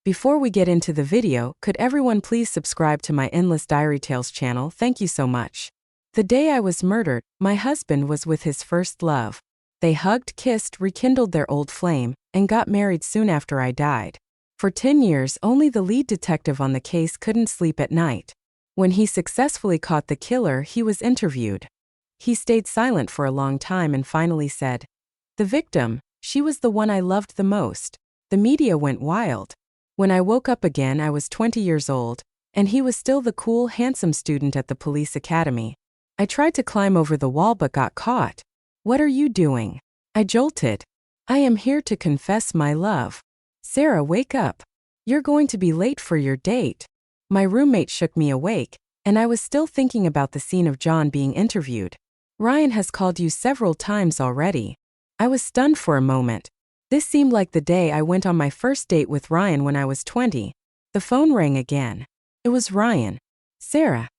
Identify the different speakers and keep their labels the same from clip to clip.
Speaker 1: Before we get into the video, could everyone please subscribe to my Endless Diary Tales channel? Thank you so much. The day I was murdered, my husband was with his first love. They hugged, kissed, rekindled their old flame, and got married soon after I died. For 10 years, only the lead detective on the case couldn't sleep at night. When he successfully caught the killer, he was interviewed. He stayed silent for a long time and finally said, "The victim, she was the one I loved the most." The media went wild. When I woke up again, I was 20 years old, and he was still the cool, handsome student at the police academy. I tried to climb over the wall but got caught. "What are you doing?" I jolted. "I am here to confess my love." "Sarah, wake up. You're going to be late for your date." My roommate shook me awake, and I was still thinking about the scene of John being interviewed. "Ryan has called you several times already." I was stunned for a moment. This seemed like the day I went on my first date with Ryan when I was 20. The phone rang again. It was Ryan. "Sarah,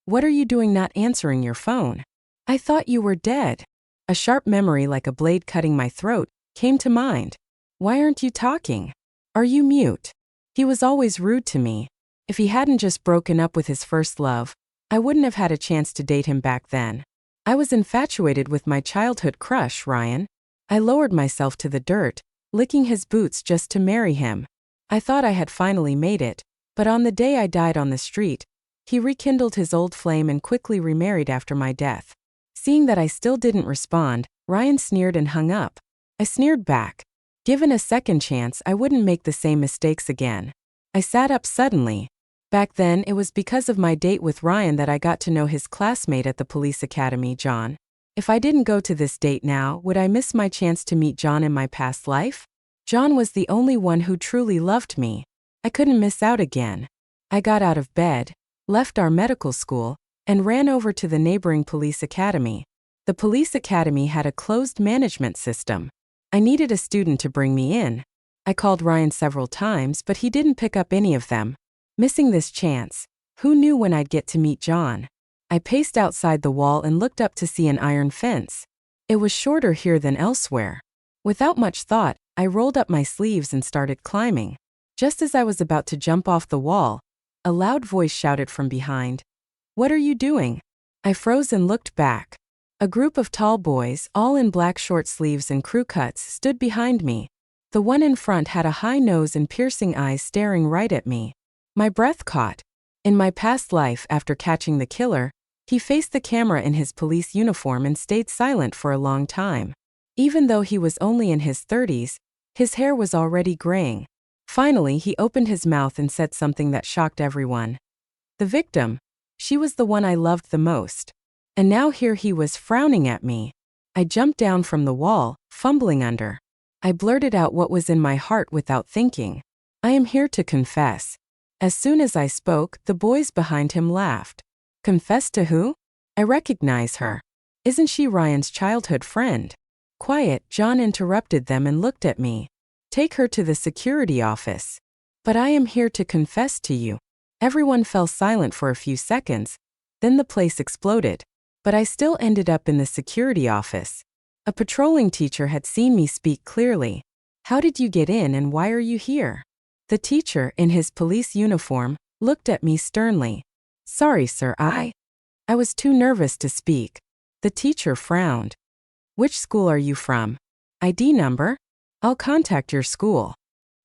Speaker 1: what are you doing not answering your phone? I thought you were dead." A sharp memory like a blade cutting my throat came to mind. "Why aren't you talking? Are you mute?" He was always rude to me. If he hadn't just broken up with his first love, I wouldn't have had a chance to date him back then. I was infatuated with my childhood crush, Ryan. I lowered myself to the dirt, licking his boots just to marry him. I thought I had finally made it, but on the day I died on the street, he rekindled his old flame and quickly remarried after my death. Seeing that I still didn't respond, Ryan sneered and hung up. I sneered back. Given a second chance, I wouldn't make the same mistakes again. I sat up suddenly. Back then, it was because of my date with Ryan that I got to know his classmate at the police academy, John. If I didn't go to this date now, would I miss my chance to meet John in my past life? John was the only one who truly loved me. I couldn't miss out again. I got out of bed, left our medical school, and ran over to the neighboring police academy. The police academy had a closed management system. I needed a student to bring me in. I called Ryan several times, but he didn't pick up any of them. Missing this chance, who knew when I'd get to meet John? I paced outside the wall and looked up to see an iron fence. It was shorter here than elsewhere. Without much thought, I rolled up my sleeves and started climbing. Just as I was about to jump off the wall, a loud voice shouted from behind, "What are you doing?" I froze and looked back. A group of tall boys, all in black short sleeves and crew cuts, stood behind me. The one in front had a high nose and piercing eyes staring right at me. My breath caught. In my past life, after catching the killer, he faced the camera in his police uniform and stayed silent for a long time. Even though he was only in his 30s, his hair was already graying. Finally, he opened his mouth and said something that shocked everyone. "The victim. She was the one I loved the most." And now here he was frowning at me. I jumped down from the wall, fumbling under. I blurted out what was in my heart without thinking. "I am here to confess." As soon as I spoke, the boys behind him laughed. "Confess to who? I recognize her. Isn't she Ryan's childhood friend?" "Quiet," John interrupted them and looked at me. "Take her to the security office." "But I am here to confess to you." Everyone fell silent for a few seconds. Then the place exploded. But I still ended up in the security office. A patrolling teacher had seen me speak clearly. "How did you get in and why are you here?" The teacher, in his police uniform, looked at me sternly. "Sorry, sir, I was too nervous to speak." The teacher frowned. "Which school are you from? ID number? I'll contact your school."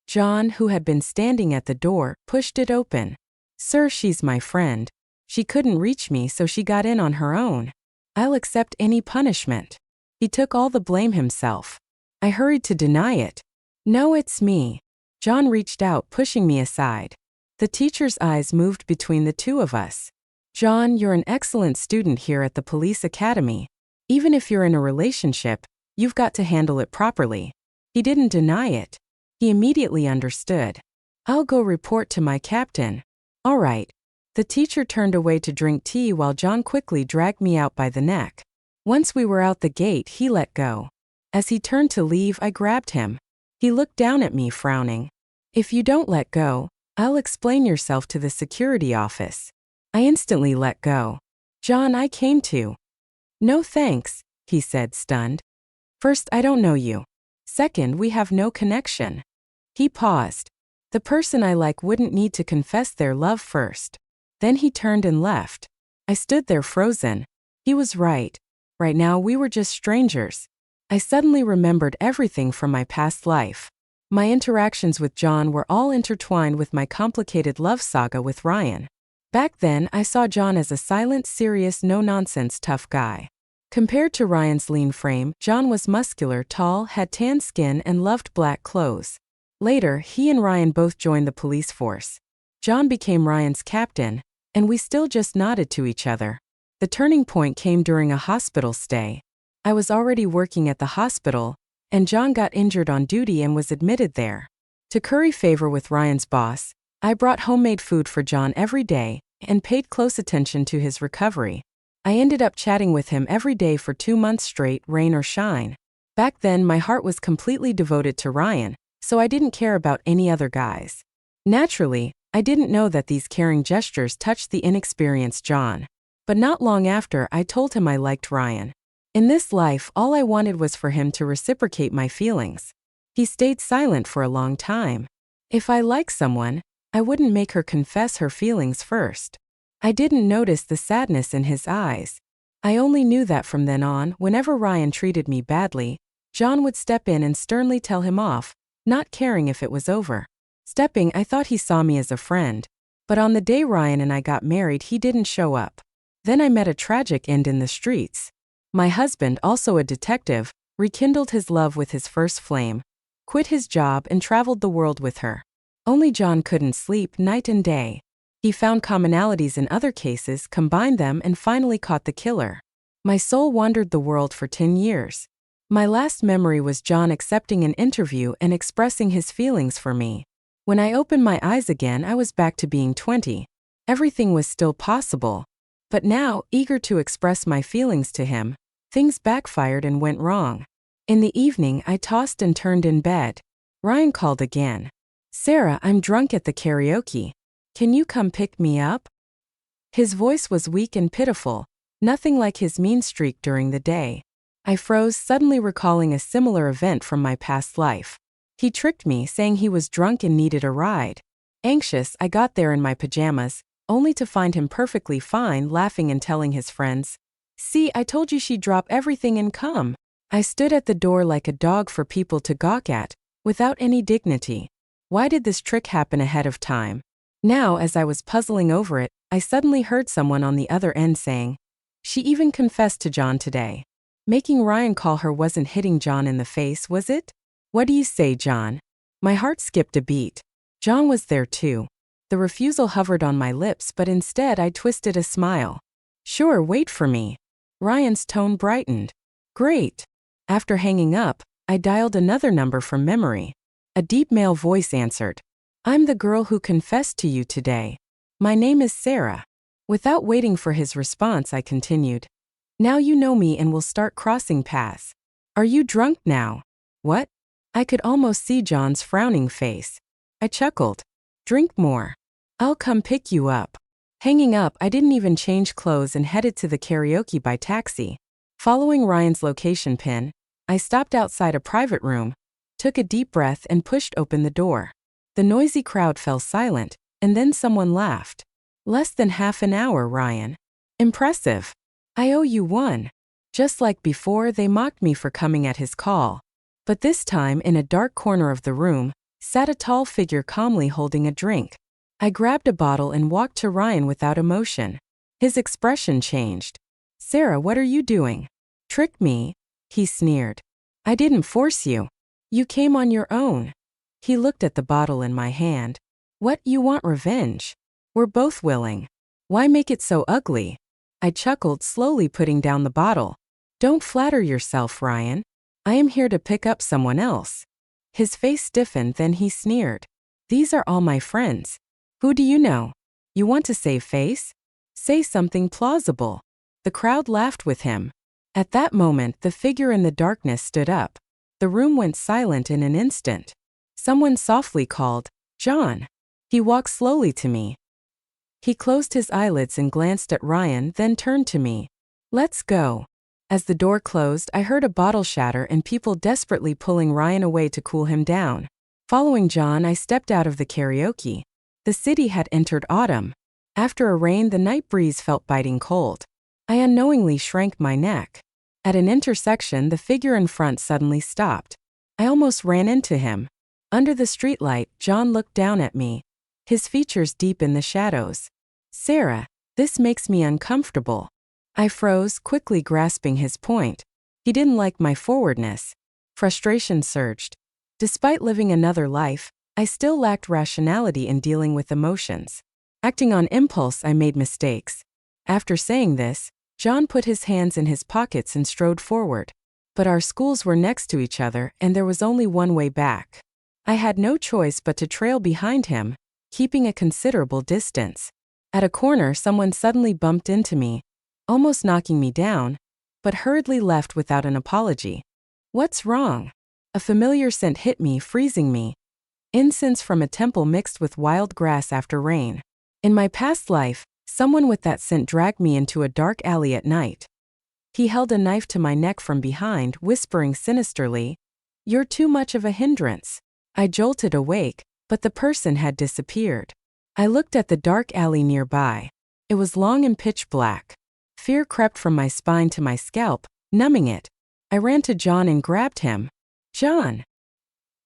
Speaker 1: John, who had been standing at the door, pushed it open. "Sir, she's my friend. She couldn't reach me, so she got in on her own. I'll accept any punishment." He took all the blame himself. I hurried to deny it. "No, it's me." John reached out, pushing me aside. The teacher's eyes moved between the two of us. "John, you're an excellent student here at the police academy. Even if you're in a relationship, you've got to handle it properly." He didn't deny it. He immediately understood. "I'll go report to my captain." "All right." The teacher turned away to drink tea while John quickly dragged me out by the neck. Once we were out the gate, he let go. As he turned to leave, I grabbed him. He looked down at me, frowning. "If you don't let go, I'll explain yourself to the security office." I instantly let go. "John, I came to." "No thanks," he said, stunned. "First, I don't know you. Second, we have no connection." He paused. The person I like wouldn't need to confess their love first. Then he turned and left. I stood there frozen. He was right. Right now we were just strangers. I suddenly remembered everything from my past life. My interactions with John were all intertwined with my complicated love saga with Ryan. Back then, I saw John as a silent, serious, no-nonsense tough guy. Compared to Ryan's lean frame, John was muscular, tall, had tan skin, and loved black clothes. Later, he and Ryan both joined the police force. John became Ryan's captain, and we still just nodded to each other. The turning point came during a hospital stay. I was already working at the hospital, and John got injured on duty and was admitted there. To curry favor with Ryan's boss, I brought homemade food for John every day and paid close attention to his recovery. I ended up chatting with him every day for 2 months straight, rain or shine. Back then, my heart was completely devoted to Ryan, so I didn't care about any other guys. Naturally, I didn't know that these caring gestures touched the inexperienced John. But not long after, I told him I liked Ryan. In this life, all I wanted was for him to reciprocate my feelings. He stayed silent for a long time. If I liked someone, I wouldn't make her confess her feelings first. I didn't notice the sadness in his eyes. I only knew that from then on, whenever Ryan treated me badly, John would step in and sternly tell him off, not caring if it was over. I thought he saw me as a friend. But on the day Ryan and I got married, he didn't show up. Then I met a tragic end in the streets. My husband, also a detective, rekindled his love with his first flame, quit his job and traveled the world with her. Only John couldn't sleep night and day. He found commonalities in other cases, combined them, and finally caught the killer. My soul wandered the world for 10 years. My last memory was John accepting an interview and expressing his feelings for me. When I opened my eyes again, I was back to being 20. Everything was still possible. But now, eager to express my feelings to him, things backfired and went wrong. In the evening, I tossed and turned in bed. Ryan called again. "Sarah, I'm drunk at the karaoke. Can you come pick me up?" His voice was weak and pitiful, nothing like his mean streak during the day. I froze, suddenly recalling a similar event from my past life. He tricked me, saying he was drunk and needed a ride. Anxious, I got there in my pajamas, only to find him perfectly fine, laughing and telling his friends, "See, I told you she'd drop everything and come." I stood at the door like a dog for people to gawk at, without any dignity. Why did this trick happen ahead of time? Now, as I was puzzling over it, I suddenly heard someone on the other end saying, "She even confessed to John today." Making Ryan call her wasn't hitting John in the face, was it? What do you say, John? My heart skipped a beat. John was there too. The refusal hovered on my lips, but instead I twisted a smile. "Sure, wait for me." Ryan's tone brightened. "Great." After hanging up, I dialed another number from memory. A deep male voice answered. "I'm the girl who confessed to you today. My name is Sarah." Without waiting for his response, I continued. "Now you know me and we'll start crossing paths. Are you drunk now?" "What?" I could almost see John's frowning face. I chuckled. "Drink more. I'll come pick you up." Hanging up, I didn't even change clothes and headed to the karaoke by taxi. Following Ryan's location pin, I stopped outside a private room, took a deep breath and pushed open the door. The noisy crowd fell silent, and then someone laughed. "Less than half an hour, Ryan. Impressive. I owe you one." Just like before, they mocked me for coming at his call. But this time, in a dark corner of the room, sat a tall figure calmly holding a drink. I grabbed a bottle and walked to Ryan without emotion. His expression changed. "Sarah, what are you doing?" "Trick me," he sneered. "I didn't force you. You came on your own." He looked at the bottle in my hand. "What, you want revenge? We're both willing. Why make it so ugly?" I chuckled, slowly putting down the bottle. "Don't flatter yourself, Ryan. I am here to pick up someone else." His face stiffened, then he sneered. "These are all my friends. Who do you know? You want to save face? Say something plausible." The crowd laughed with him. At that moment, the figure in the darkness stood up. The room went silent in an instant. Someone softly called, "John." He walked slowly to me. He closed his eyelids and glanced at Ryan, then turned to me. "Let's go." As the door closed, I heard a bottle shatter and people desperately pulling Ryan away to cool him down. Following John, I stepped out of the karaoke. The city had entered autumn. After a rain, the night breeze felt biting cold. I unknowingly shrank my neck. At an intersection, the figure in front suddenly stopped. I almost ran into him. Under the streetlight, John looked down at me, his features deep in the shadows. "Sarah, this makes me uncomfortable." I froze, quickly grasping his point. He didn't like my forwardness. Frustration surged. Despite living another life, I still lacked rationality in dealing with emotions. Acting on impulse, I made mistakes. After saying this, John put his hands in his pockets and strode forward. But our schools were next to each other, and there was only one way back. I had no choice but to trail behind him, keeping a considerable distance. At a corner, someone suddenly bumped into me, almost knocking me down, but hurriedly left without an apology. "What's wrong?" A familiar scent hit me, freezing me. Incense from a temple mixed with wild grass after rain. In my past life, someone with that scent dragged me into a dark alley at night. He held a knife to my neck from behind, whispering sinisterly, "You're too much of a hindrance." I jolted awake, but the person had disappeared. I looked at the dark alley nearby. It was long and pitch black. Fear crept from my spine to my scalp, numbing it. I ran to John and grabbed him. "John!"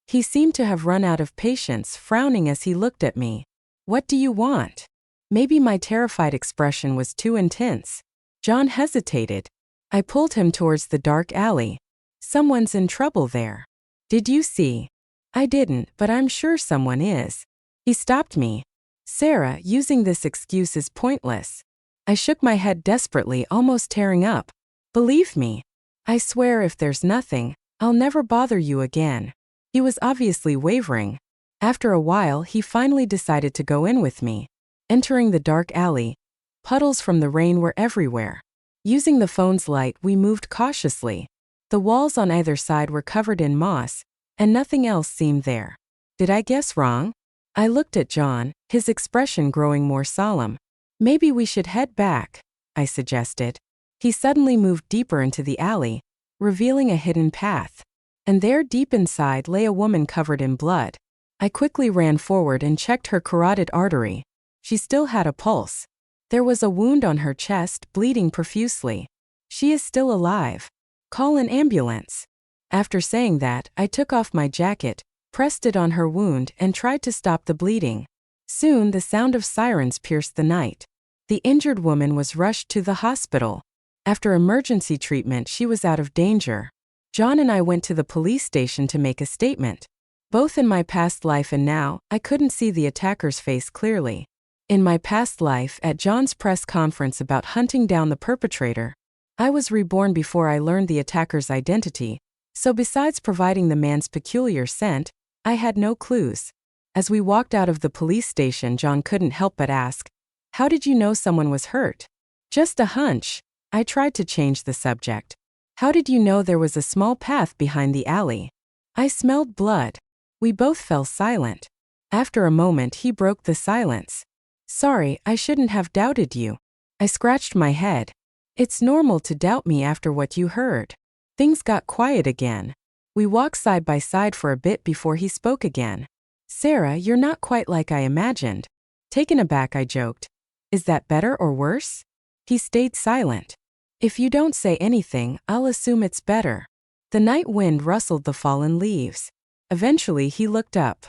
Speaker 1: He seemed to have run out of patience, frowning as he looked at me. "What do you want?" Maybe my terrified expression was too intense. John hesitated. I pulled him towards the dark alley. "Someone's in trouble there. Did you see?" "I didn't, but I'm sure someone is." He stopped me. "Sarah, using this excuse is pointless." I shook my head desperately, almost tearing up. "Believe me. I swear if there's nothing, I'll never bother you again." He was obviously wavering. After a while, he finally decided to go in with me. Entering the dark alley, puddles from the rain were everywhere. Using the phone's light, we moved cautiously. The walls on either side were covered in moss, and nothing else seemed there. Did I guess wrong? I looked at John, his expression growing more solemn. "Maybe we should head back," I suggested. He suddenly moved deeper into the alley, revealing a hidden path. And there, deep inside, lay a woman covered in blood. I quickly ran forward and checked her carotid artery. She still had a pulse. There was a wound on her chest, bleeding profusely. "She is still alive. Call an ambulance." After saying that, I took off my jacket, pressed it on her wound, and tried to stop the bleeding. Soon, the sound of sirens pierced the night. The injured woman was rushed to the hospital. After emergency treatment, she was out of danger. John and I went to the police station to make a statement. Both in my past life and now, I couldn't see the attacker's face clearly. In my past life, at John's press conference about hunting down the perpetrator, I was reborn before I learned the attacker's identity, so besides providing the man's peculiar scent, I had no clues. As we walked out of the police station, John couldn't help but ask, "How did you know someone was hurt?" "Just a hunch." I tried to change the subject. "How did you know there was a small path behind the alley?" "I smelled blood." We both fell silent. After a moment, he broke the silence. "Sorry, I shouldn't have doubted you." I scratched my head. "It's normal to doubt me after what you heard." Things got quiet again. We walked side by side for a bit before he spoke again. "Sarah, you're not quite like I imagined." Taken aback, I joked, "Is that better or worse?" He stayed silent. "If you don't say anything, I'll assume it's better." The night wind rustled the fallen leaves. Eventually, he looked up.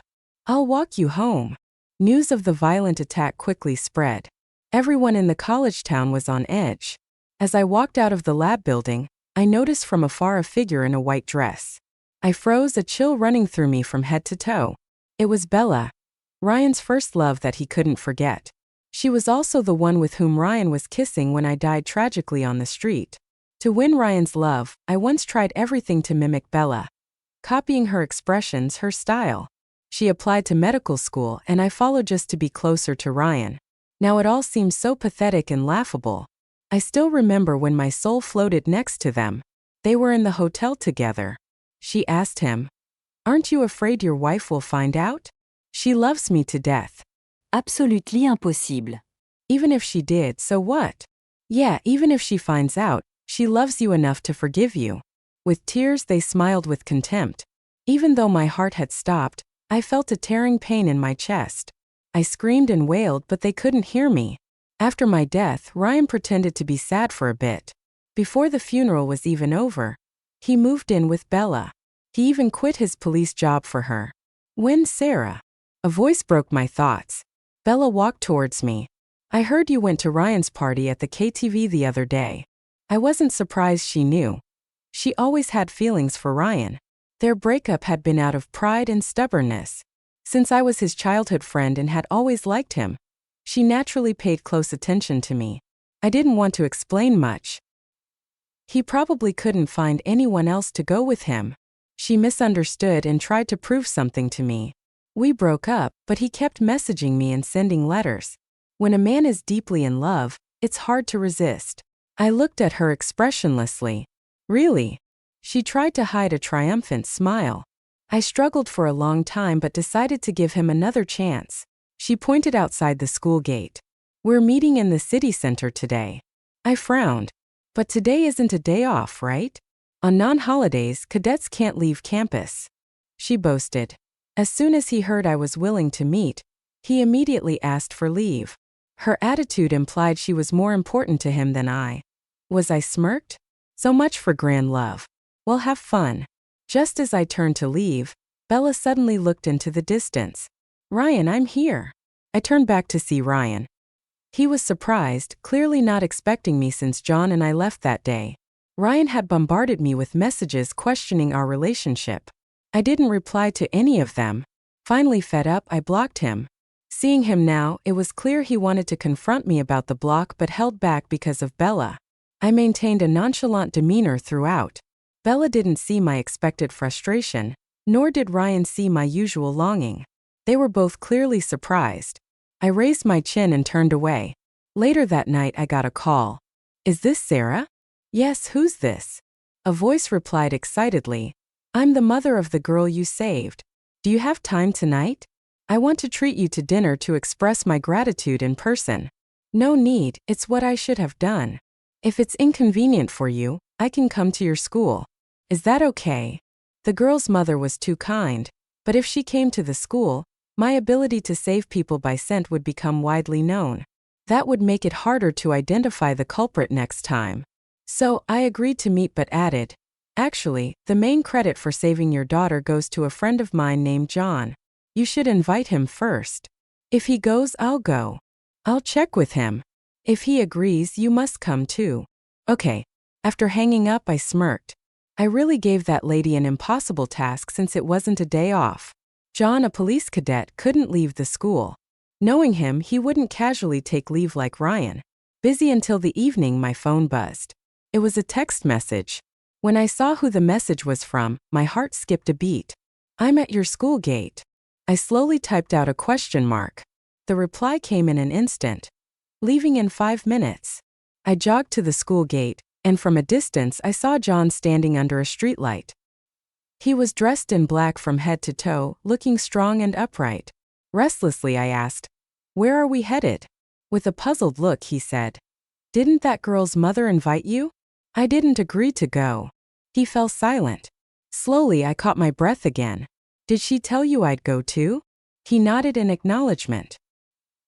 Speaker 1: "I'll walk you home." News of the violent attack quickly spread. Everyone in the college town was on edge. As I walked out of the lab building, I noticed from afar a figure in a white dress. I froze, a chill running through me from head to toe. It was Bella, Ryan's first love that he couldn't forget. She was also the one with whom Ryan was kissing when I died tragically on the street. To win Ryan's love, I once tried everything to mimic Bella. Copying her expressions, her style. She applied to medical school, and I followed just to be closer to Ryan. Now it all seems so pathetic and laughable. I still remember when my soul floated next to them. They were in the hotel together. She asked him, "Aren't you afraid your wife will find out?" "She loves me to death."
Speaker 2: Absolutely impossible.
Speaker 1: "Even if she did, so what?" "Yeah, even if she finds out, she loves you enough to forgive you." With tears, they smiled with contempt. Even though my heart had stopped, I felt a tearing pain in my chest. I screamed and wailed, but they couldn't hear me. After my death, Ryan pretended to be sad for a bit. Before the funeral was even over, he moved in with Bella. He even quit his police job for her. When Sarah? A voice broke my thoughts. Bella walked towards me. I heard you went to Ryan's party at the KTV the other day. I wasn't surprised she knew. She always had feelings for Ryan. Their breakup had been out of pride and stubbornness. Since I was his childhood friend and had always liked him, she naturally paid close attention to me. I didn't want to explain much. He probably couldn't find anyone else to go with him. She misunderstood and tried to prove something to me. We broke up, but he kept messaging me and sending letters. When a man is deeply in love, it's hard to resist. I looked at her expressionlessly. Really? She tried to hide a triumphant smile. I struggled for a long time but decided to give him another chance. She pointed outside the school gate. We're meeting in the city center today. I frowned. But today isn't a day off, right? On non-holidays, cadets can't leave campus. She boasted. As soon as he heard I was willing to meet, he immediately asked for leave. Her attitude implied she was more important to him than I. Was I smirked? So much for grand love. Well, have fun. Just as I turned to leave, Bella suddenly looked into the distance. Ryan, I'm here. I turned back to see Ryan. He was surprised, clearly not expecting me since John and I left that day. Ryan had bombarded me with messages questioning our relationship. I didn't reply to any of them. Finally fed up, I blocked him. Seeing him now, it was clear he wanted to confront me about the block but held back because of Bella. I maintained a nonchalant demeanor throughout. Bella didn't see my expected frustration, nor did Ryan see my usual longing. They were both clearly surprised. I raised my chin and turned away. Later that night I got a call. Is this Sarah? Yes, who's this? A voice replied excitedly. I'm the mother of the girl you saved. Do you have time tonight? I want to treat you to dinner to express my gratitude in person. No need, it's what I should have done. If it's inconvenient for you, I can come to your school. Is that okay? The girl's mother was too kind, but if she came to the school, my ability to save people by scent would become widely known. That would make it harder to identify the culprit next time. So, I agreed to meet but added, actually, the main credit for saving your daughter goes to a friend of mine named John. You should invite him first. If he goes, I'll go. I'll check with him. If he agrees, you must come too. Okay. After hanging up, I smirked. I really gave that lady an impossible task since it wasn't a day off. John, a police cadet, couldn't leave the school. Knowing him, he wouldn't casually take leave like Ryan. Busy until the evening, my phone buzzed. It was a text message. When I saw who the message was from, my heart skipped a beat. I'm at your school gate. I slowly typed out a question mark. The reply came in an instant. Leaving in 5 minutes. I jogged to the school gate, and from a distance I saw John standing under a streetlight. He was dressed in black from head to toe, looking strong and upright. Restlessly I asked, "Where are we headed?" With a puzzled look he said, "Didn't that girl's mother invite you?" I didn't agree to go. He fell silent. Slowly I caught my breath again. "Did she tell you I'd go too?" He nodded in acknowledgement.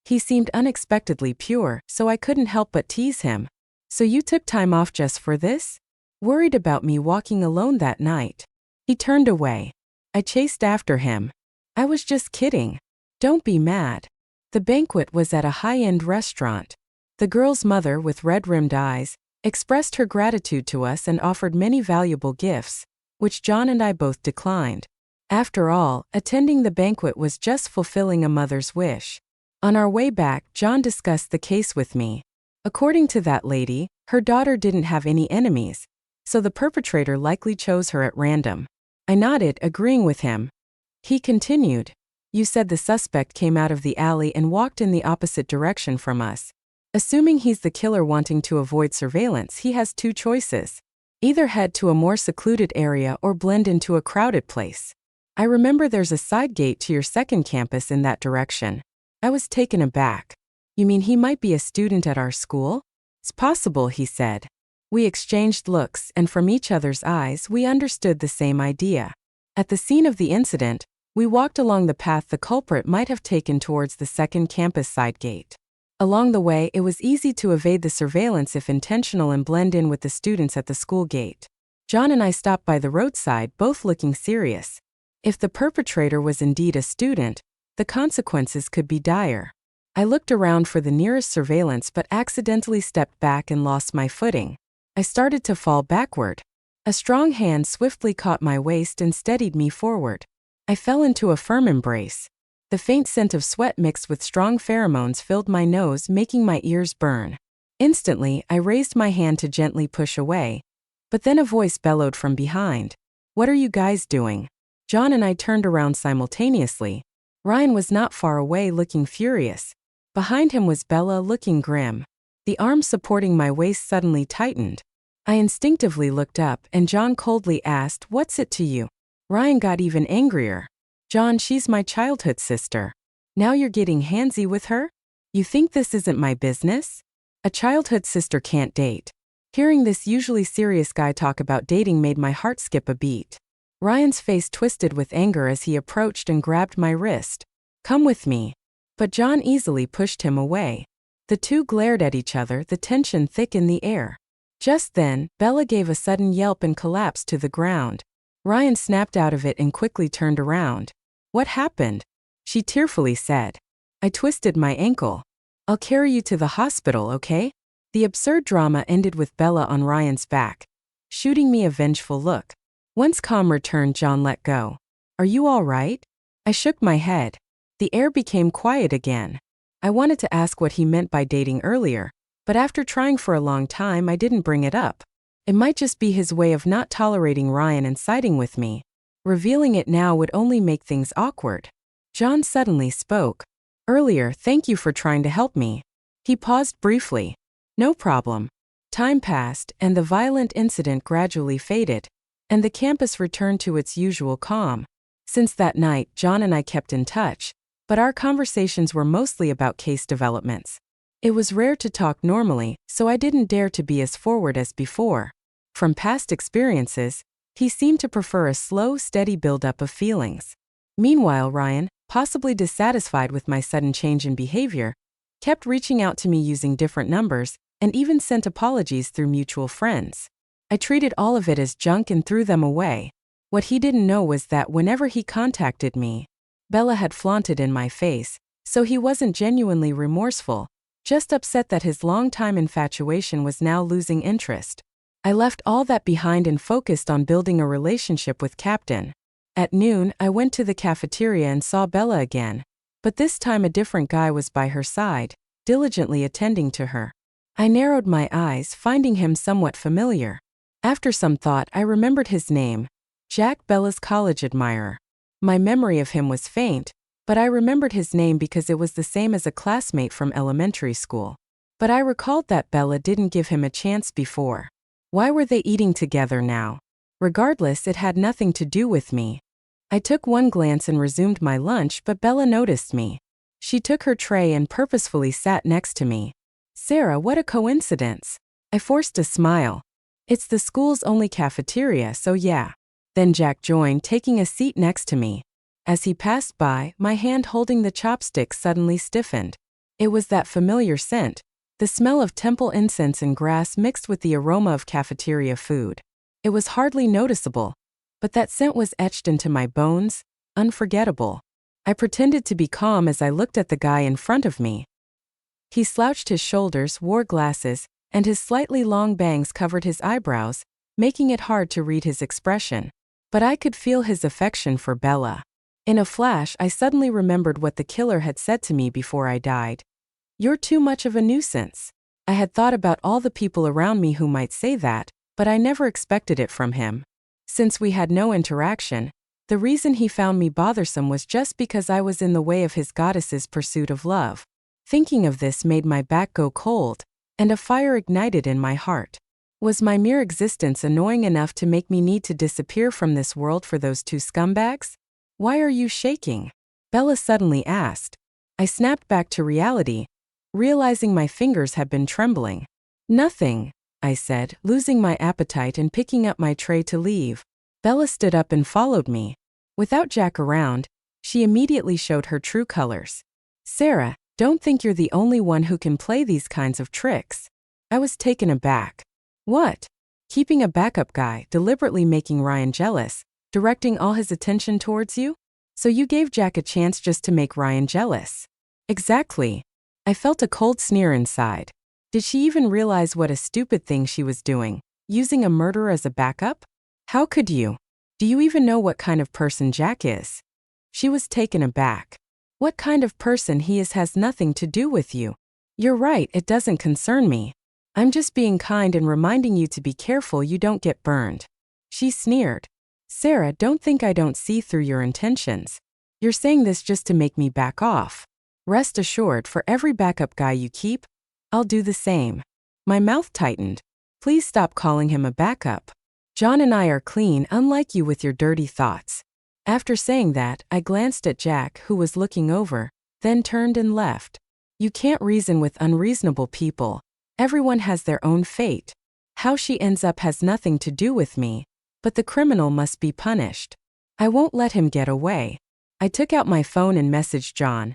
Speaker 1: He seemed unexpectedly pure, so I couldn't help but tease him. "So you took time off just for this?" Worried about me walking alone that night. He turned away. I chased after him. "I was just kidding. Don't be mad." The banquet was at a high-end restaurant. The girl's mother, with red-rimmed eyes, expressed her gratitude to us and offered many valuable gifts, which John and I both declined. After all, attending the banquet was just fulfilling a mother's wish. On our way back, John discussed the case with me. According to that lady, her daughter didn't have any enemies, so the perpetrator likely chose her at random. I nodded, agreeing with him. He continued, "You said the suspect came out of the alley and walked in the opposite direction from us. Assuming he's the killer wanting to avoid surveillance, he has two choices. Either head to a more secluded area or blend into a crowded place. I remember there's a side gate to your second campus in that direction." I was taken aback. "You mean he might be a student at our school?" "It's possible," he said. We exchanged looks, and from each other's eyes we understood the same idea. At the scene of the incident, We walked along the path the culprit might have taken towards the second campus side gate. Along the way, it was easy to evade the surveillance if intentional and blend in with the students at the school gate. John and I stopped by the roadside, both looking serious. If the perpetrator was indeed a student, the consequences could be dire. I looked around for the nearest surveillance but accidentally stepped back and lost my footing. I started to fall backward. A strong hand swiftly caught my waist and steadied me forward. I fell into a firm embrace. The faint scent of sweat mixed with strong pheromones filled my nose, making my ears burn. Instantly, I raised my hand to gently push away. But then a voice bellowed from behind. "What are you guys doing?" John and I turned around simultaneously. Ryan was not far away, looking furious. Behind him was Bella, looking grim. The arm supporting my waist suddenly tightened. I instinctively looked up, and John coldly asked, "What's it to you?" Ryan got even angrier. "John, she's my childhood sister. Now you're getting handsy with her? You think this isn't my business? A childhood sister can't date." Hearing this usually serious guy talk about dating made my heart skip a beat. Ryan's face twisted with anger as he approached and grabbed my wrist. "Come with me." But John easily pushed him away. The two glared at each other, the tension thick in the air. Just then, Bella gave a sudden yelp and collapsed to the ground. Ryan snapped out of it and quickly turned around. "What happened?" she tearfully said. "I twisted my ankle. I'll carry you to the hospital, okay?" The absurd drama ended with Bella on Ryan's back, shooting me a vengeful look. Once calm returned, John let go. "Are you all right?" I shook my head. The air became quiet again. I wanted to ask what he meant by dating earlier, but after trying for a long time, I didn't bring it up. It might just be his way of not tolerating Ryan and siding with me. Revealing it now would only make things awkward. John suddenly spoke. "Earlier, thank you for trying to help me." He paused briefly. "No problem." Time passed, and the violent incident gradually faded, and the campus returned to its usual calm. Since that night, John and I kept in touch, but our conversations were mostly about case developments. It was rare to talk normally, so I didn't dare to be as forward as before. From past experiences, he seemed to prefer a slow, steady buildup of feelings. Meanwhile, Ryan, possibly dissatisfied with my sudden change in behavior, kept reaching out to me using different numbers, and even sent apologies through mutual friends. I treated all of it as junk and threw them away. What he didn't know was that whenever he contacted me, Bella had flaunted in my face, so he wasn't genuinely remorseful, just upset that his long-time infatuation was now losing interest. I left all that behind and focused on building a relationship with Captain. At noon, I went to the cafeteria and saw Bella again, but this time a different guy was by her side, diligently attending to her. I narrowed my eyes, finding him somewhat familiar. After some thought, I remembered his name, Jack, Bella's college admirer. My memory of him was faint, but I remembered his name because it was the same as a classmate from elementary school. But I recalled that Bella didn't give him a chance before. Why were they eating together now? Regardless, it had nothing to do with me. I took one glance and resumed my lunch, but Bella noticed me. She took her tray and purposefully sat next to me. "Sarah, what a coincidence." I forced a smile. "It's the school's only cafeteria, so yeah." Then Jack joined, taking a seat next to me. As he passed by, my hand holding the chopsticks suddenly stiffened. It was that familiar scent, the smell of temple incense and grass mixed with the aroma of cafeteria food. It was hardly noticeable, but that scent was etched into my bones, unforgettable. I pretended to be calm as I looked at the guy in front of me. He slouched his shoulders, wore glasses, and his slightly long bangs covered his eyebrows, making it hard to read his expression. But I could feel his affection for Bella. In a flash, I suddenly remembered what the killer had said to me before I died. "You're too much of a nuisance." I had thought about all the people around me who might say that, but I never expected it from him. Since we had no interaction, the reason he found me bothersome was just because I was in the way of his goddess's pursuit of love. Thinking of this made my back go cold, and a fire ignited in my heart. Was my mere existence annoying enough to make me need to disappear from this world for those two scumbags? "Why are you shaking?" Bella suddenly asked. I snapped back to reality, realizing my fingers had been trembling. "Nothing," I said, losing my appetite and picking up my tray to leave. Bella stood up and followed me. Without Jack around, She immediately showed her true colors. Sarah, don't think you're the only one who can play these kinds of tricks. I was taken aback. What? Keeping a backup guy, deliberately making Ryan jealous, directing all his attention towards you? So you gave Jack a chance just to make Ryan jealous. Exactly. I felt a cold sneer inside. Did she even realize what a stupid thing she was doing, using a murderer as a backup? How could you? Do you even know what kind of person Jack is? She was taken aback. What kind of person he is has nothing to do with you. You're right, it doesn't concern me. I'm just being kind and reminding you to be careful you don't get burned. She sneered. Sarah, don't think I don't see through your intentions. You're saying this just to make me back off. Rest assured, for every backup guy you keep, I'll do the same. My mouth tightened. Please stop calling him a backup. John and I are clean, unlike you with your dirty thoughts. After saying that, I glanced at Jack, who was looking over, then turned and left. You can't reason with unreasonable people. Everyone has their own fate. How she ends up has nothing to do with me, but the criminal must be punished. I won't let him get away. I took out my phone and messaged John.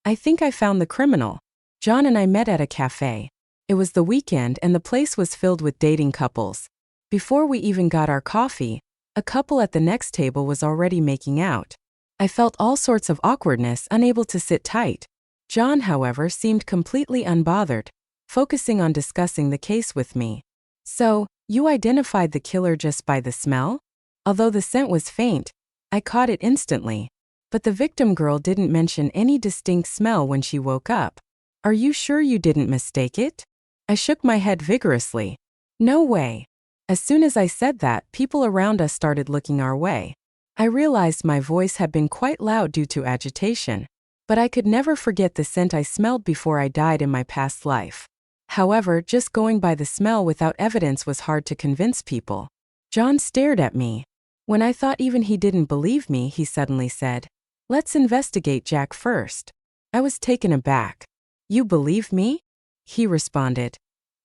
Speaker 1: I think I found the criminal. John and I met at a cafe. It was the weekend and the place was filled with dating couples. Before we even got our coffee, a couple at the next table was already making out. I felt all sorts of awkwardness, unable to sit tight. John, however, seemed completely unbothered, focusing on discussing the case with me. So, you identified the killer just by the smell? Although the scent was faint, I caught it instantly. But the victim girl didn't mention any distinct smell when she woke up. Are you sure you didn't mistake it? I shook my head vigorously. No way. As soon as I said that, people around us started looking our way. I realized my voice had been quite loud due to agitation, but I could never forget the scent I smelled before I died in my past life. However, just going by the smell without evidence was hard to convince people. John stared at me. When I thought even he didn't believe me, he suddenly said, "Let's investigate Jack first." I was taken aback. "You believe me?" He responded.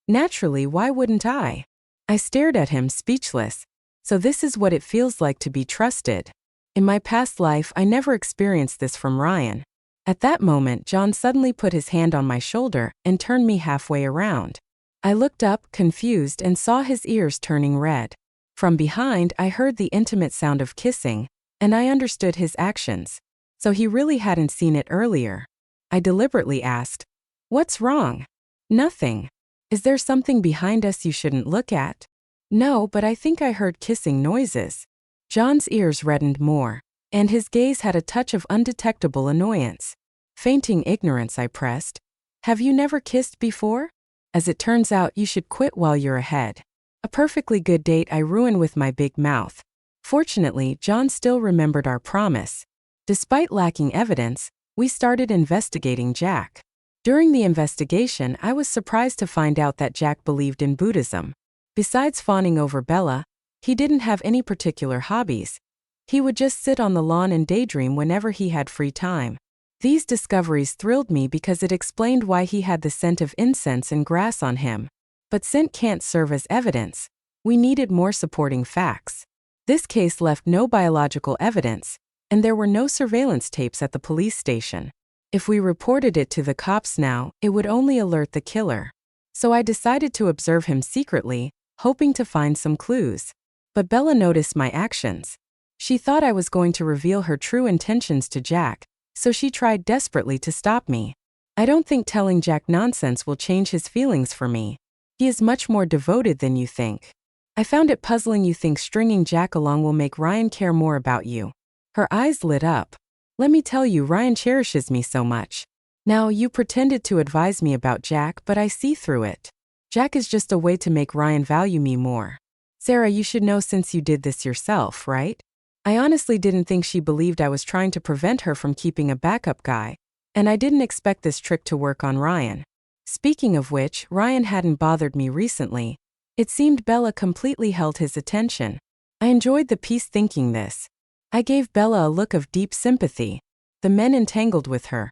Speaker 1: "Naturally, why wouldn't I?" I stared at him, speechless. So this is what it feels like to be trusted. In my past life, I never experienced this from Ryan. At that moment, John suddenly put his hand on my shoulder and turned me halfway around. I looked up, confused, and saw his ears turning red. From behind, I heard the intimate sound of kissing, and I understood his actions. So he really hadn't seen it earlier. I deliberately asked, "What's wrong?" "Nothing. Is there something behind us you shouldn't look at?" "No, but I think I heard kissing noises." John's ears reddened more, and his gaze had a touch of undetectable annoyance. Fainting ignorance, I pressed. "Have you never kissed before? As it turns out, you should quit while you're ahead." A perfectly good date I ruined with my big mouth. Fortunately, John still remembered our promise. Despite lacking evidence, we started investigating Jack. During the investigation, I was surprised to find out that Jack believed in Buddhism. Besides fawning over Bella, he didn't have any particular hobbies. He would just sit on the lawn and daydream whenever he had free time. These discoveries thrilled me because it explained why he had the scent of incense and grass on him. But scent can't serve as evidence. We needed more supporting facts. This case left no biological evidence, and there were no surveillance tapes at the police station. If we reported it to the cops now, it would only alert the killer. So I decided to observe him secretly, hoping to find some clues. But Bella noticed my actions. She thought I was going to reveal her true intentions to Jack, so she tried desperately to stop me. I don't think telling Jack nonsense will change his feelings for me. He is much more devoted than you think. I found it puzzling you think stringing Jack along will make Ryan care more about you. Her eyes lit up. Let me tell you, Ryan cherishes me so much. Now, you pretended to advise me about Jack, but I see through it. Jack is just a way to make Ryan value me more. Sarah, you should know since you did this yourself, right? I honestly didn't think she believed I was trying to prevent her from keeping a backup guy, and I didn't expect this trick to work on Ryan. Speaking of which, Ryan hadn't bothered me recently. It seemed Bella completely held his attention. I enjoyed the piece thinking this. I gave Bella a look of deep sympathy. The men entangled with her.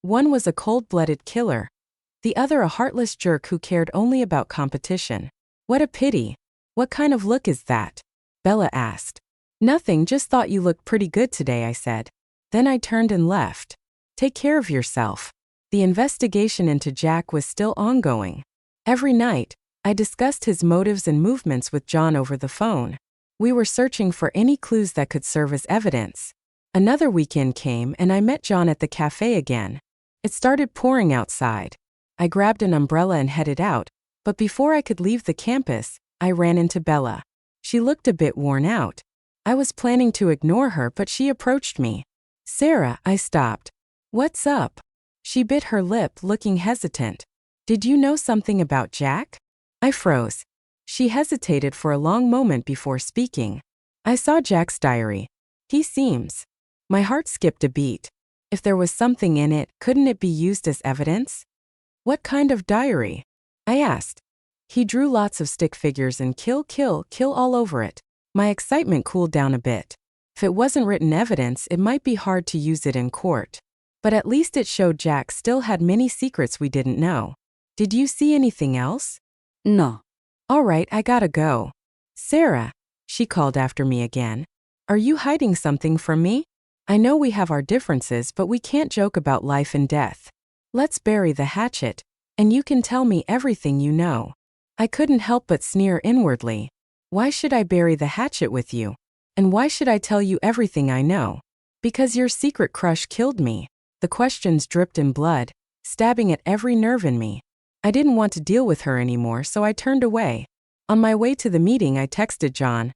Speaker 1: One was a cold-blooded killer. The other a heartless jerk who cared only about competition. What a pity. What kind of look is that? Bella asked. Nothing, just thought you looked pretty good today, I said. Then I turned and left. Take care of yourself. The investigation into Jack was still ongoing. Every night, I discussed his motives and movements with John over the phone. We were searching for any clues that could serve as evidence. Another weekend came and I met John at the cafe again. It started pouring outside. I grabbed an umbrella and headed out, but before I could leave the campus, I ran into Bella. She looked a bit worn out. I was planning to ignore her, but she approached me. Sarah, I stopped. What's up? She bit her lip, looking hesitant. Did you know something about Jack? I froze. She hesitated for a long moment before speaking. I saw Jack's diary. He seems. My heart skipped a beat. If there was something in it, couldn't it be used as evidence? What kind of diary? I asked. He drew lots of stick figures and kill all over it. My excitement cooled down a bit. If it wasn't written evidence, it might be hard to use it in court. But at least it showed Jack still had many secrets we didn't know. Did you see anything else?
Speaker 2: No.
Speaker 1: All right, I gotta go. Sarah, she called after me again. Are you hiding something from me? I know we have our differences, but we can't joke about life and death. Let's bury the hatchet, and you can tell me everything you know. I couldn't help but sneer inwardly. Why should I bury the hatchet with you? And why should I tell you everything I know? Because your secret crush killed me. The questions dripped in blood, stabbing at every nerve in me. I didn't want to deal with her anymore, so I turned away. On my way to the meeting, I texted John.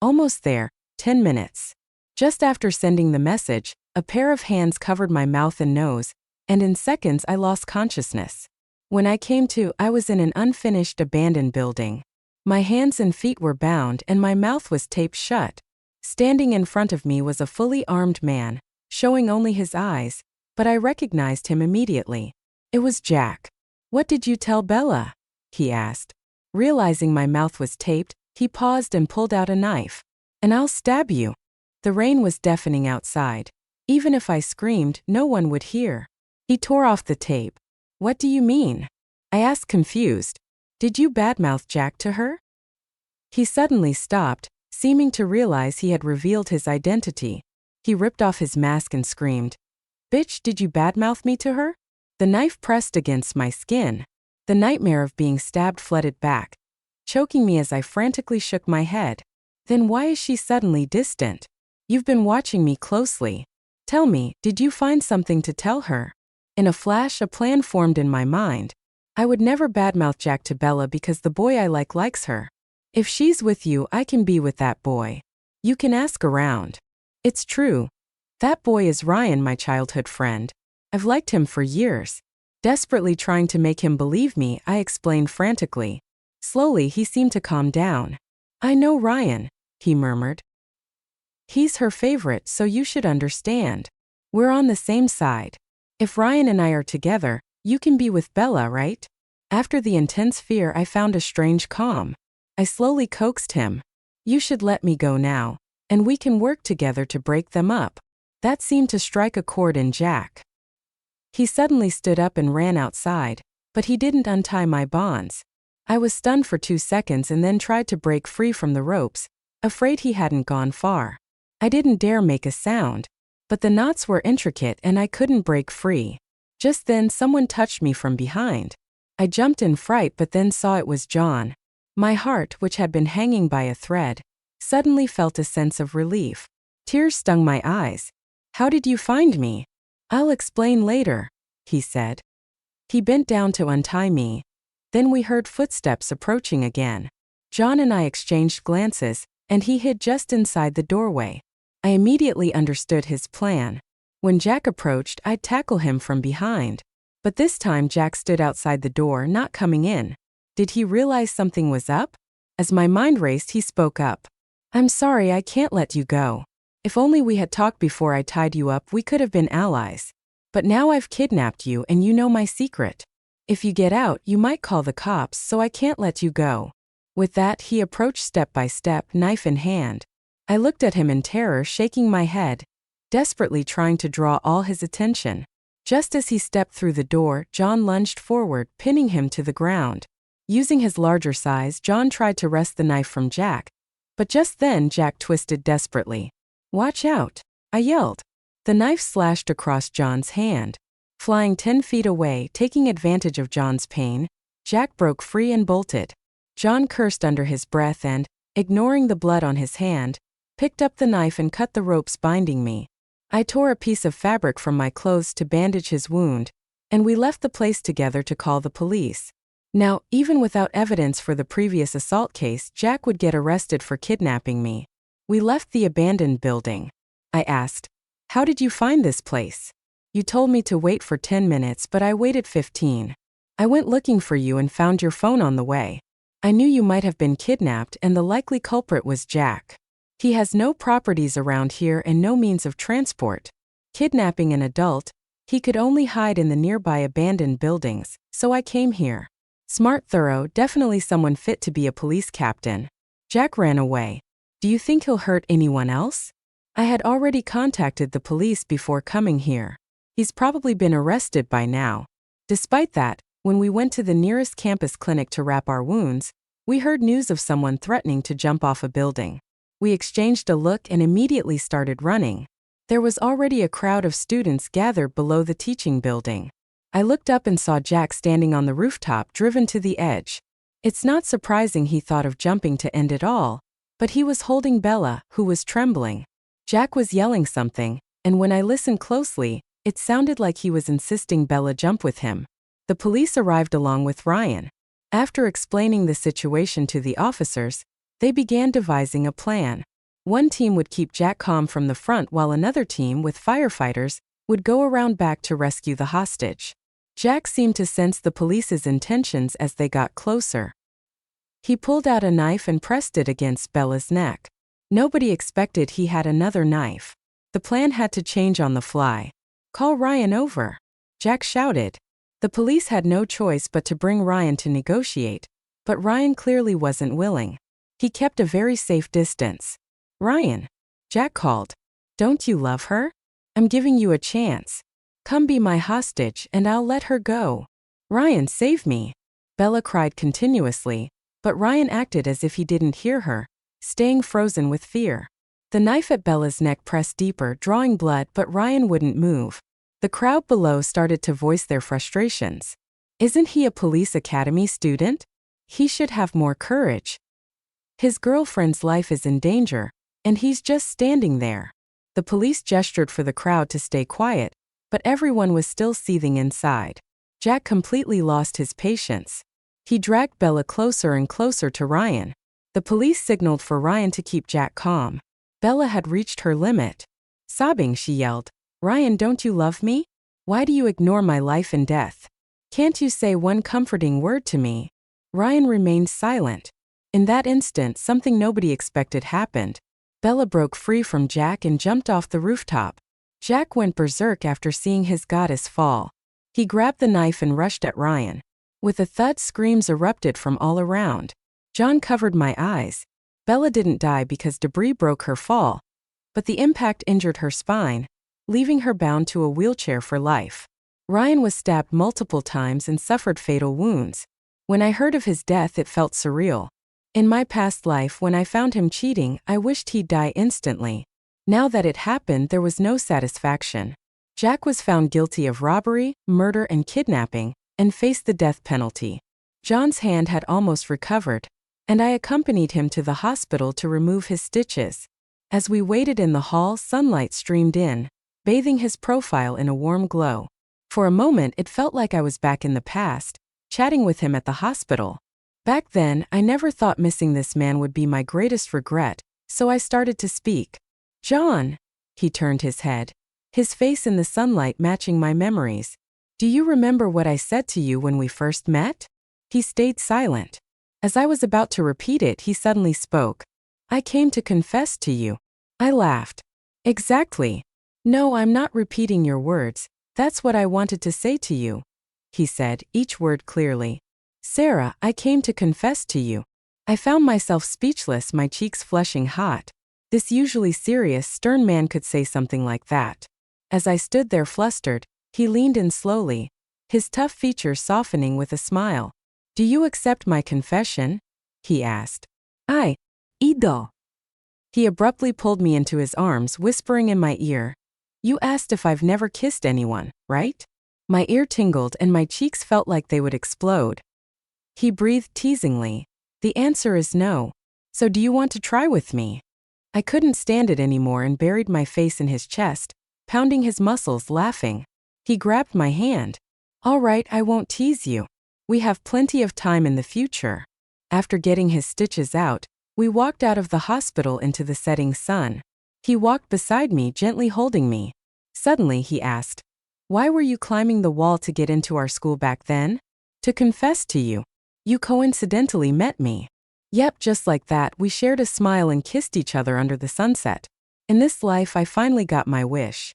Speaker 1: Almost there, 10 minutes. Just after sending the message, a pair of hands covered my mouth and nose, and in seconds I lost consciousness. When I came to, I was in an unfinished abandoned building. My hands and feet were bound and my mouth was taped shut. Standing in front of me was a fully armed man, showing only his eyes, but I recognized him immediately. It was Jack. What did you tell Bella? He asked. Realizing my mouth was taped, he paused and pulled out a knife. And I'll stab you. The rain was deafening outside. Even if I screamed, no one would hear. He tore off the tape. What do you mean? I asked, confused. Did you badmouth Jack to her? He suddenly stopped, seeming to realize he had revealed his identity. He ripped off his mask and screamed. Bitch, did you badmouth me to her? The knife pressed against my skin. The nightmare of being stabbed flooded back, choking me as I frantically shook my head. Then why is she suddenly distant? You've been watching me closely. Tell me, did you find something to tell her? In a flash, a plan formed in my mind. I would never badmouth Jack to Bella because the boy I like likes her. If she's with you, I can be with that boy. You can ask around. It's true. That boy is Ryan, my childhood friend. I've liked him for years. Desperately trying to make him believe me, I explained frantically. Slowly, he seemed to calm down. I know Ryan, he murmured. He's her favorite, so you should understand. We're on the same side. If Ryan and I are together, you can be with Bella, right? After the intense fear, I found a strange calm. I slowly coaxed him. You should let me go now, and we can work together to break them up. That seemed to strike a chord in Jack. He suddenly stood up and ran outside, but he didn't untie my bonds. I was stunned for 2 seconds and then tried to break free from the ropes, afraid he hadn't gone far. I didn't dare make a sound, but the knots were intricate and I couldn't break free. Just then someone touched me from behind. I jumped in fright but then saw it was John. My heart, which had been hanging by a thread, suddenly felt a sense of relief. Tears stung my eyes. How did you find me? I'll explain later, he said. He bent down to untie me. Then we heard footsteps approaching again. John and I exchanged glances, and he hid just inside the doorway. I immediately understood his plan. When Jack approached, I'd tackle him from behind. But this time Jack stood outside the door, not coming in. Did he realize something was up? As my mind raced, he spoke up. I'm sorry, I can't let you go. If only we had talked before I tied you up, we could have been allies. But now I've kidnapped you and you know my secret. If you get out, you might call the cops, so I can't let you go. With that, he approached step by step, knife in hand. I looked at him in terror, shaking my head, desperately trying to draw all his attention. Just as he stepped through the door, John lunged forward, pinning him to the ground. Using his larger size, John tried to wrest the knife from Jack. But just then, Jack twisted desperately. Watch out, I yelled. The knife slashed across John's hand. Flying 10 feet away, taking advantage of John's pain, Jack broke free and bolted. John cursed under his breath and, ignoring the blood on his hand, picked up the knife and cut the ropes binding me. I tore a piece of fabric from my clothes to bandage his wound, and we left the place together to call the police. Now, even without evidence for the previous assault case, Jack would get arrested for kidnapping me. We left the abandoned building. I asked, "How did you find this place?" "You told me to wait for 10 minutes, but I waited 15. I went looking for you and found your phone on the way. I knew you might have been kidnapped and the likely culprit was Jack. He has no properties around here and no means of transport. Kidnapping an adult, he could only hide in the nearby abandoned buildings, so I came here. Smart, thorough, definitely someone fit to be a police captain." Jack ran away. "Do you think he'll hurt anyone else?" "I had already contacted the police before coming here. He's probably been arrested by now." Despite that, when we went to the nearest campus clinic to wrap our wounds, we heard news of someone threatening to jump off a building. We exchanged a look and immediately started running. There was already a crowd of students gathered below the teaching building. I looked up and saw Jack standing on the rooftop, driven to the edge. It's not surprising he thought of jumping to end it all, but he was holding Bella, who was trembling. Jack was yelling something, and when I listened closely, it sounded like he was insisting Bella jump with him. The police arrived along with Ryan. After explaining the situation to the officers, they began devising a plan. One team would keep Jack calm from the front while another team, with firefighters, would go around back to rescue the hostage. Jack seemed to sense the police's intentions as they got closer. He pulled out a knife and pressed it against Bella's neck. Nobody expected he had another knife. The plan had to change on the fly. "Call Ryan over," Jack shouted. The police had no choice but to bring Ryan to negotiate, but Ryan clearly wasn't willing. He kept a very safe distance. "Ryan," Jack called, "don't you love her? I'm giving you a chance. Come be my hostage and I'll let her go." "Ryan, save me," Bella cried continuously, but Ryan acted as if he didn't hear her, staying frozen with fear. The knife at Bella's neck pressed deeper, drawing blood, but Ryan wouldn't move. The crowd below started to voice their frustrations. "Isn't he a police academy student? He should have more courage. His girlfriend's life is in danger, and he's just standing there." The police gestured for the crowd to stay quiet, but everyone was still seething inside. Jack completely lost his patience. He dragged Bella closer and closer to Ryan. The police signaled for Ryan to keep Jack calm. Bella had reached her limit. Sobbing, she yelled, "Ryan, don't you love me? Why do you ignore my life and death? Can't you say one comforting word to me?" Ryan remained silent. In that instant, something nobody expected happened. Bella broke free from Jack and jumped off the rooftop. Jack went berserk after seeing his goddess fall. He grabbed the knife and rushed at Ryan. With a thud, screams erupted from all around. John covered my eyes. Bella didn't die because debris broke her fall, but the impact injured her spine, leaving her bound to a wheelchair for life. Ryan was stabbed multiple times and suffered fatal wounds. When I heard of his death, it felt surreal. In my past life, when I found him cheating, I wished he'd die instantly. Now that it happened, there was no satisfaction. Jack was found guilty of robbery, murder, and kidnapping, and faced the death penalty. John's hand had almost recovered, and I accompanied him to the hospital to remove his stitches. As we waited in the hall, sunlight streamed in, bathing his profile in a warm glow. For a moment, it felt like I was back in the past, chatting with him at the hospital. Back then, I never thought missing this man would be my greatest regret, so I started to speak. "John," he turned his head, his face in the sunlight matching my memories. "Do you remember what I said to you when we first met?" He stayed silent. As I was about to repeat it, he suddenly spoke. "I came to confess to you." I laughed. "Exactly. No, I'm not repeating your words. That's what I wanted to say to you," he said, each word clearly. "Sarah, I came to confess to you." I found myself speechless, my cheeks flushing hot. This usually serious, stern man could say something like that. As I stood there flustered, he leaned in slowly, his tough features softening with a smile. "Do you accept my confession?" he asked. "I do." He abruptly pulled me into his arms, whispering in my ear, You asked if I've never kissed anyone, right? My ear tingled and my cheeks felt like they would explode. He breathed teasingly. The answer is no. So do you want to try with me? I couldn't stand it anymore and buried my face in his chest, pounding his muscles, laughing. He grabbed my hand. All right, I won't tease you. We have plenty of time in the future. After getting his stitches out, we walked out of the hospital into the setting sun. He walked beside me, gently holding me. Suddenly, he asked, "Why were you climbing the wall to get into our school back then?" "To confess to you. You coincidentally met me." Yep, just like that, we shared a smile and kissed each other under the sunset. In this life, I finally got my wish.